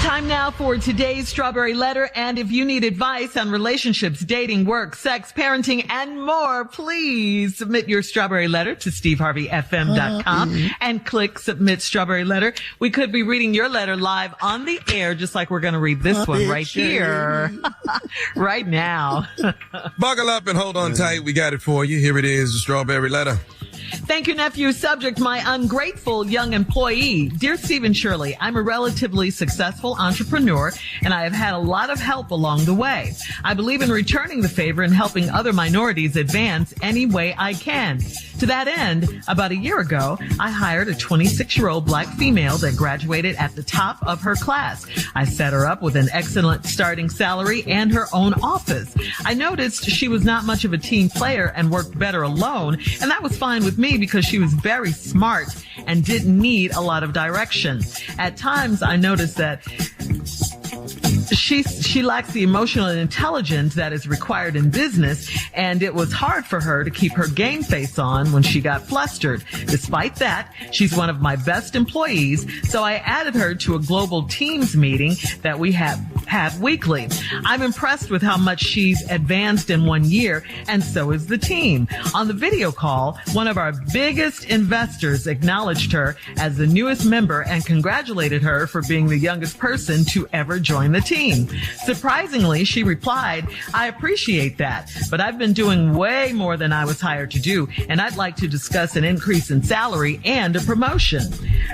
Time now for today's Strawberry Letter. And if you need advice on relationships, dating, work, sex, parenting, and more, please submit your Strawberry Letter to steveharveyfm.com and click Submit Strawberry Letter. We could be reading your letter live on the air, just like we're going to read this one right here, right now. Buckle up and hold on tight. We got it for you. Here it is, the Strawberry Letter. Thank you, nephew. Subject, my ungrateful young employee. Dear Steve and Shirley, I'm a relatively successful entrepreneur, and I have had a lot of help along the way. I believe in returning the favor and helping other minorities advance any way I can. To that end, about a year ago, I hired a 26-year-old black female that graduated at the top of her class. I set her up with an excellent starting salary and her own office. I noticed she was not much of a team player and worked better alone, and that was fine with me because she was very smart and didn't need a lot of direction. At times, I noticed that she lacks the emotional intelligence that is required in business, and it was hard for her to keep her game face on when she got flustered. Despite that, she's one of my best employees, so I added her to a global teams meeting that we have weekly. I'm impressed with how much she's advanced in 1 year, and so is the team. On the video call, one of our biggest investors acknowledged her as the newest member and congratulated her for being the youngest person to ever join the team. Surprisingly, she replied, I appreciate that, but I've been doing way more than I was hired to do, and I'd like to discuss an increase in salary and a promotion.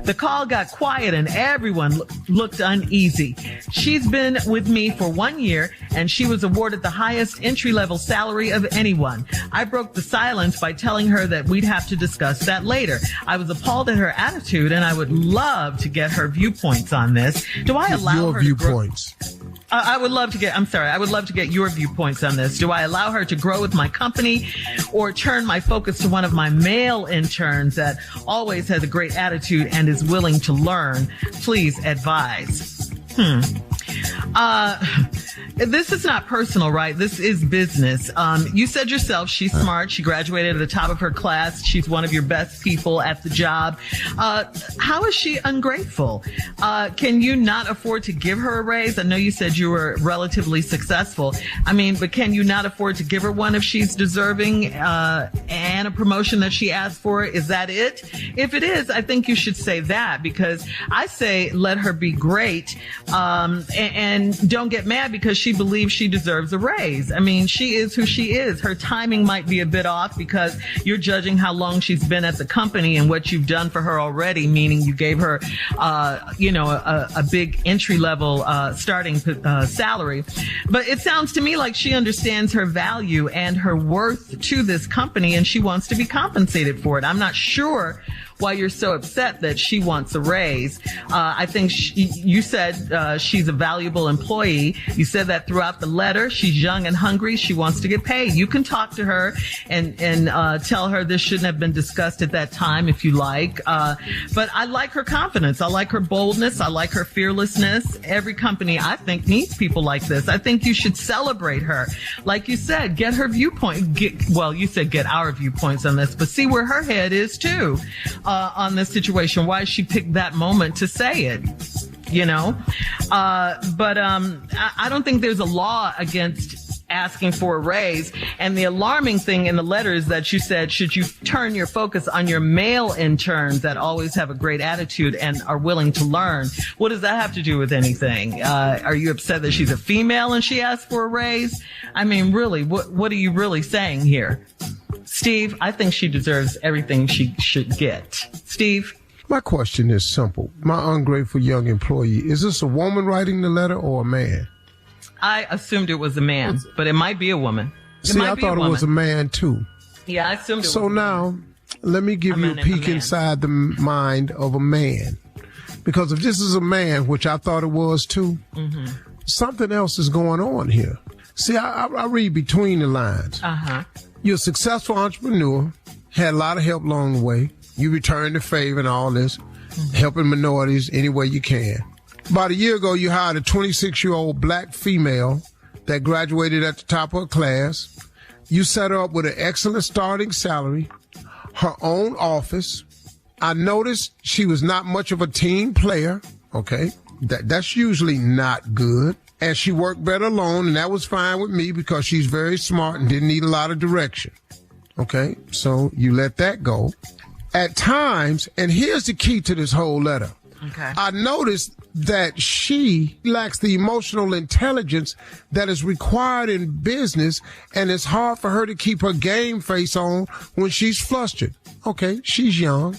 The call got quiet and everyone looked uneasy. She's been with me for 1 year, and she was awarded the highest entry-level salary of anyone. I broke the silence by telling her that we'd have to discuss that later. I was appalled at her attitude, and I would love to get her viewpoints on this. Do I allow her viewpoints? I would love to get your viewpoints on this. Do I allow her to grow with my company or turn my focus to one of my male interns that always has a great attitude and is willing to learn? Please advise. This is not personal, right? This is business. You said yourself she's smart. She graduated at the top of her class. She's one of your best people at the job. How is she ungrateful? Can you not afford to give her a raise? I know you said you were relatively successful. But can you not afford to give her one if she's deserving and a promotion that she asked for? Is that it? If it is, I think you should say that, because I say let her be great and don't get mad because she believes she deserves a raise. She is who she is. Her timing might be a bit off because you're judging how long she's been at the company and what you've done for her already, meaning you gave her, a big entry-level starting salary. But it sounds to me like she understands her value and her worth to this company, and she wants to be compensated for it. I'm not sure why you're so upset that she wants a raise. I think you said she's a valuable employee. You said that throughout the letter. She's young and hungry. She wants to get paid. You can talk to her and tell her this shouldn't have been discussed at that time if you like. But I like her confidence. I like her boldness. I like her fearlessness. Every company, I think, needs people like this. I think you should celebrate her. Like you said, get her viewpoint. You said get our viewpoints on this, but see where her head is too. On this situation, why she picked that moment to say it, but I don't think there's a law against asking for a raise. And the alarming thing in the letter is that you said, should you turn your focus on your male interns that always have a great attitude and are willing to learn? What does that have to do with anything? Are you upset that she's a female and she asked for a raise? Really, what are you really saying here? Steve, I think she deserves everything she should get. Steve? My question is simple. My ungrateful young employee, is this a woman writing the letter or a man? I assumed it was a man, but it might be a woman. I thought it was a man too. Yeah, I assumed it was So now, let me give you a peek inside the mind of a man. Because if this is a man, which I thought it was too, something else is going on here. See, I read between the lines. You're a successful entrepreneur, had a lot of help along the way. You returned the favor and all this, helping minorities any way you can. About a year ago, you hired a 26-year-old black female that graduated at the top of her class. You set her up with an excellent starting salary, her own office. I noticed she was not much of a team player, okay? That's usually not good. And she worked better alone, and that was fine with me because she's very smart and didn't need a lot of direction. Okay, so you let that go. At times, and here's the key to this whole letter. Okay. I noticed that she lacks the emotional intelligence that is required in business, and it's hard for her to keep her game face on when she's flustered. Okay, she's young,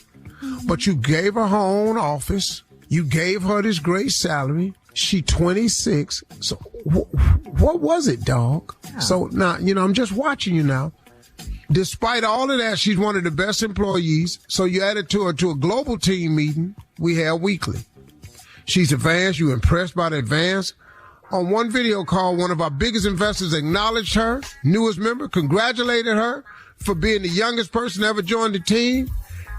but you gave her her own office. You gave her this great salary. She 26. So what was it, dog? Yeah. So now, I'm just watching you now. Despite all of that, she's one of the best employees. So you added to her to a global team meeting we have weekly. She's advanced. You impressed by the advance. On one video call, one of our biggest investors acknowledged her, newest member, congratulated her for being the youngest person to ever join the team.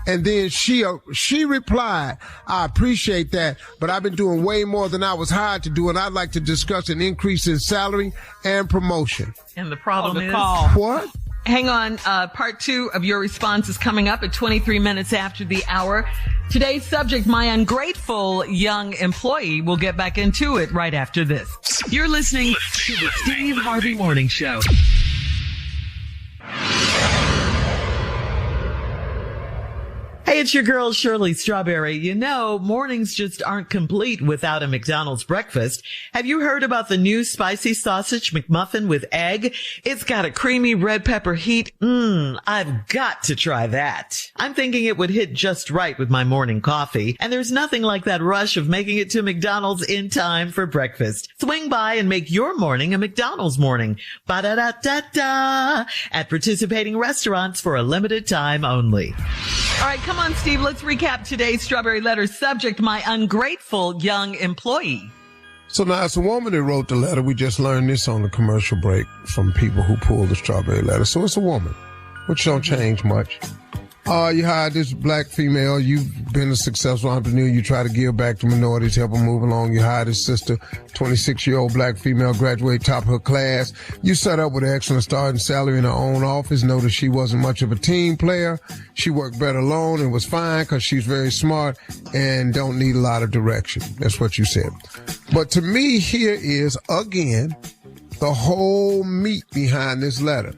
And then she replied, I appreciate that, but I've been doing way more than I was hired to do, and I'd like to discuss an increase in salary and promotion. And the problem is... What? Hang on. Part 2 of your response is coming up at 23 minutes after the hour. Today's subject, my ungrateful young employee. We'll get back into it right after this. You're listening to the Steve Harvey Morning Show. Hey, it's your girl, Shirley Strawberry. Mornings just aren't complete without a McDonald's breakfast. Have you heard about the new spicy sausage McMuffin with egg? It's got a creamy red pepper heat. I've got to try that. I'm thinking it would hit just right with my morning coffee. And there's nothing like that rush of making it to McDonald's in time for breakfast. Swing by and make your morning a McDonald's morning. Ba-da-da-da-da. At participating restaurants for a limited time only. All right, come on, Steve. Let's recap today's Strawberry Letter subject, my ungrateful young employee. So now it's a woman that wrote the letter. We just learned this on the commercial break from people who pulled the Strawberry Letter. So it's a woman, which don't change much. You hired this black female. You've been a successful entrepreneur. You try to give back to minorities, help them move along. You hired his sister, 26-year-old black female, graduate top of her class. You set up with an excellent starting salary in her own office. Noticed she wasn't much of a team player. She worked better alone and was fine because she's very smart and don't need a lot of direction. That's what you said. But to me, here is, again, the whole meat behind this letter.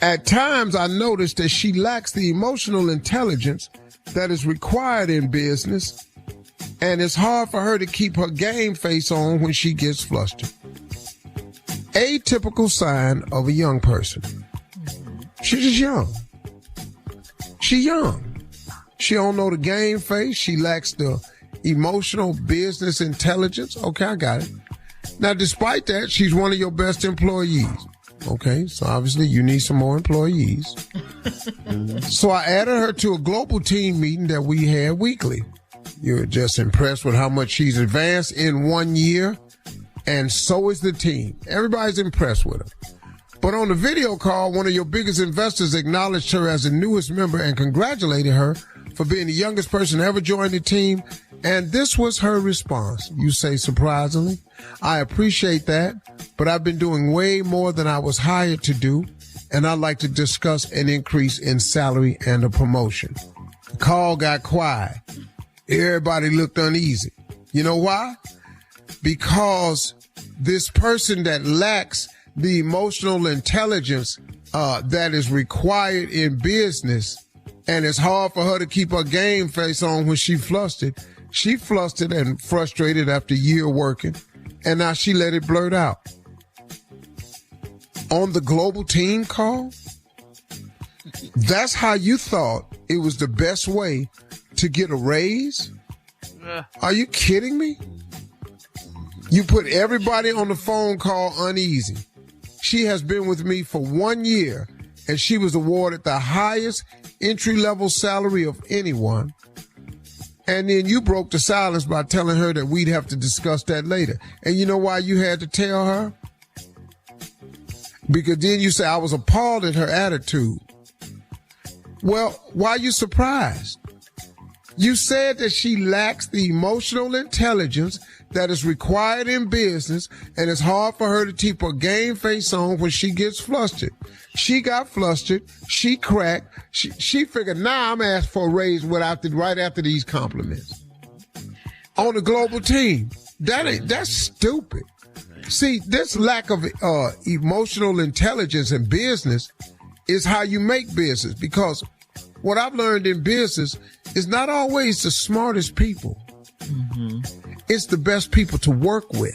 At times, I noticed that she lacks the emotional intelligence that is required in business, and it's hard for her to keep her game face on when she gets flustered. A typical sign of a young person. She's just young. She's young. She don't know the game face. She lacks the emotional business intelligence. Okay, I got it. Now, despite that, she's one of your best employees. Okay, so obviously you need some more employees. So I added her to a global team meeting that we had weekly. You're just impressed with how much she's advanced in 1 year, and so is the team. Everybody's impressed with her. But on the video call, one of your biggest investors acknowledged her as the newest member and congratulated her for being the youngest person to ever join the team. And this was her response. You say, surprisingly, I appreciate that, but I've been doing way more than I was hired to do, and I'd like to discuss an increase in salary and a promotion. The call got quiet. Everybody looked uneasy. You know why? Because this person that lacks the emotional intelligence that is required in business, and it's hard for her to keep her game face on when she flustered. She flustered and frustrated after a year working, and now she let it blurt out. On the global team call, that's how you thought it was the best way to get a raise? Are you kidding me? You put everybody on the phone call uneasy. She has been with me for 1 year, and she was awarded the highest entry-level salary of anyone. And then you broke the silence by telling her that we'd have to discuss that later. And you know why you had to tell her? Because then you say, I was appalled at her attitude. Well, why are you surprised? You said that she lacks the emotional intelligence that is required in business, and it's hard for her to keep her game face on when she gets flustered. She got flustered. She cracked. She figured, now I'm asked for a raise right after these compliments. on the global team. That's stupid. See, this lack of emotional intelligence in business is how you make business, because what I've learned in business is not always the smartest people. Mm-hmm. It's the best people to work with.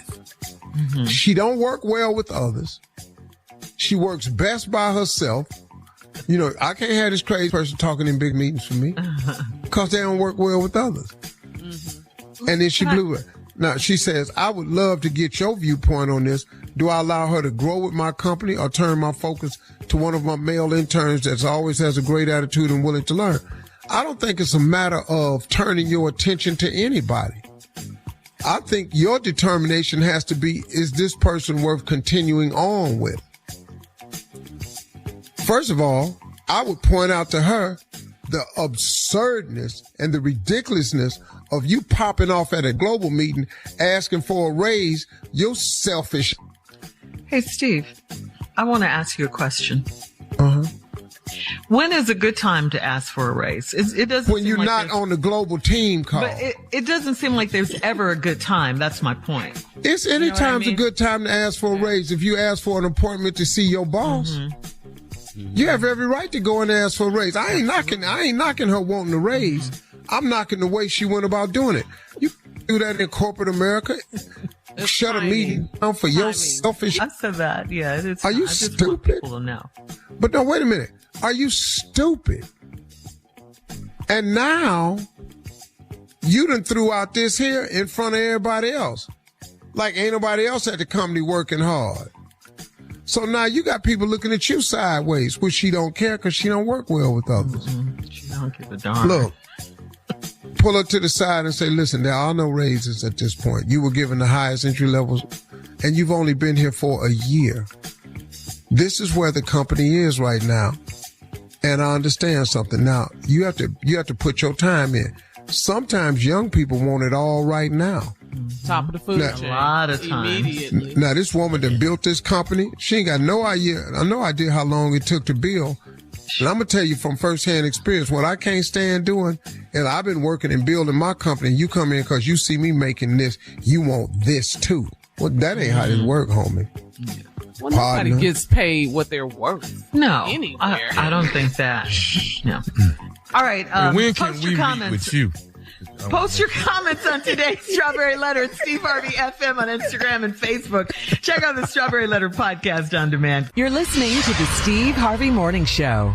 Mm-hmm. She don't work well with others. She works best by herself. You know, I can't have this crazy person talking in big meetings for me because they don't work well with others. Mm-hmm. And then she blew it. Now, she says, I would love to get your viewpoint on this. Do I allow her to grow with my company or turn my focus to one of my male interns that always has a great attitude and willing to learn? I don't think it's a matter of turning your attention to anybody. I think your determination has to be, is this person worth continuing on with? First of all, I would point out to her the absurdness and the ridiculousness of you popping off at a global meeting asking for a raise. You're selfish. Hey, Steve, I want to ask you a question. Uh-huh. When is a good time to ask for a raise? It doesn't. When you're not on the global team call. But it doesn't seem like there's ever a good time. That's my point. It's any time's a good time to ask for a raise. If you ask for an appointment to see your boss, you have every right to go and ask for a raise. I ain't knocking her wanting a raise. I'm knocking the way she went about doing it. You do that in corporate America. Shut a meeting down for your selfish. I said that. Yeah. Are you stupid? People to know. But no, wait a minute. Are you stupid? And now you done threw out this here in front of everybody else. Like ain't nobody else at the company working hard. So now you got people looking at you sideways, which she don't care because she don't work well with others. Mm-hmm. She don't give a darn. Look, pull her to the side and say, listen, there are no raises at this point. You were given the highest entry levels and you've only been here for a year. This is where the company is right now. And I understand something. Now, you have to put your time in. Sometimes young people want it all right now. Top of the food chain. A lot of times. Immediately. Now, this woman that built this company, she ain't got no idea how long it took to build. And I'm going to tell you from firsthand experience, what I can't stand doing, and I've been working and building my company, and you come in because you see me making this, you want this too. Well, that ain't how this work, homie. Well, nobody gets paid what they're worth. No. Anywhere. I don't think that. No. All right. When can post we your meet comments. with you? Post your comments on today's Strawberry Letter at Steve Harvey FM on Instagram and Facebook. Check out the Strawberry Letter podcast on demand. You're listening to the Steve Harvey Morning Show.